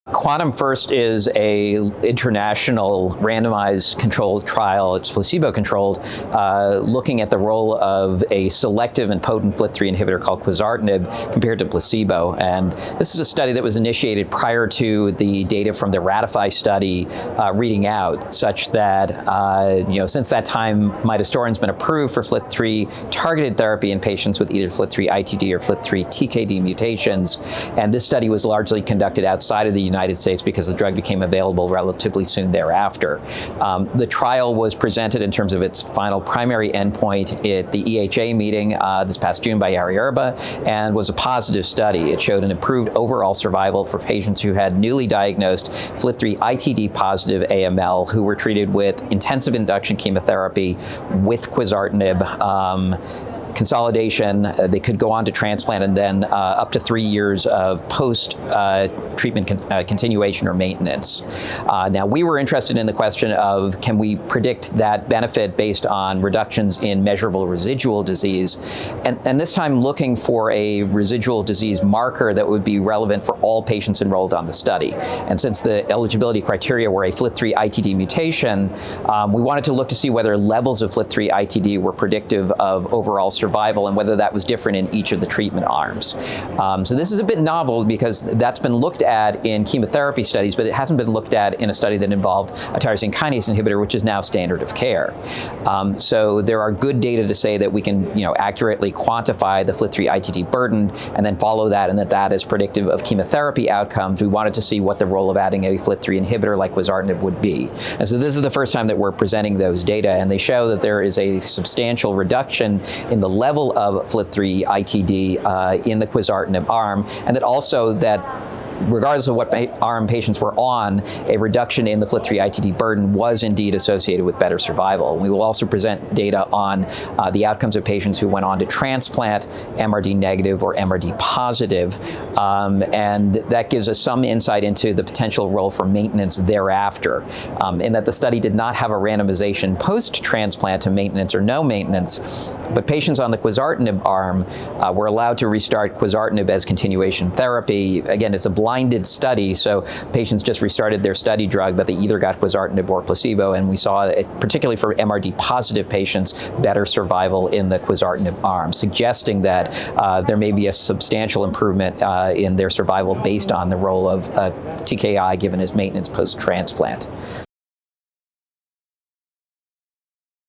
Quantum First is a international randomized controlled trial. It's placebo-controlled, looking at the role of a selective and potent FLT3 inhibitor called quizartinib compared to placebo. And this is a study that was initiated prior to the data from the Ratify study reading out, such that since that time, midostaurin's been approved for FLT3 targeted therapy in patients with either FLT3 ITD or FLT3 TKD mutations. And this study was largely conducted outside of the United States because the drug became available relatively soon thereafter. The trial was presented in terms of its final primary endpoint at the EHA meeting this past June by Ari Erba, and was a positive study. It showed an improved overall survival for patients who had newly diagnosed FLT3 ITD positive AML who were treated with intensive induction chemotherapy with quizartinib. Consolidation, they could go on to transplant, and then up to 3 years of post-treatment continuation or maintenance. Now, we were interested in the question of, can we predict that benefit based on reductions in measurable residual disease? And this time looking for a residual disease marker that would be relevant for all patients enrolled on the study. And since the eligibility criteria were a FLT3 ITD mutation, we wanted to look to see whether levels of FLT3 ITD were predictive of overall survival and whether that was different in each of the treatment arms. So this is a bit novel because that's been looked at in chemotherapy studies, but it hasn't been looked at in a study that involved a tyrosine kinase inhibitor, which is now standard of care. So there are good data to say that we can accurately quantify the FLT3 ITD burden and then follow that, and that is predictive of chemotherapy outcomes. We wanted to see what the role of adding a FLT3 inhibitor like quizartinib would be. And so this is the first time that we're presenting those data, and they show that there is a substantial reduction in the level of FLT3 ITD in the quizartinib arm, and that also that regardless of what arm patients were on, a reduction in the FLT3 ITD burden was indeed associated with better survival. We will also present data on the outcomes of patients who went on to transplant, MRD negative or MRD positive, and that gives us some insight into the potential role for maintenance thereafter, in that the study did not have a randomization post-transplant to maintenance or no maintenance, but patients on the quizartinib arm were allowed to restart quizartinib as continuation therapy. Again, it's a blinded study, so patients just restarted their study drug, but they either got quizartinib or placebo, and we saw, particularly for MRD positive patients, better survival in the quizartinib arm, suggesting that there may be a substantial improvement in their survival based on the role of TKI given as maintenance post-transplant.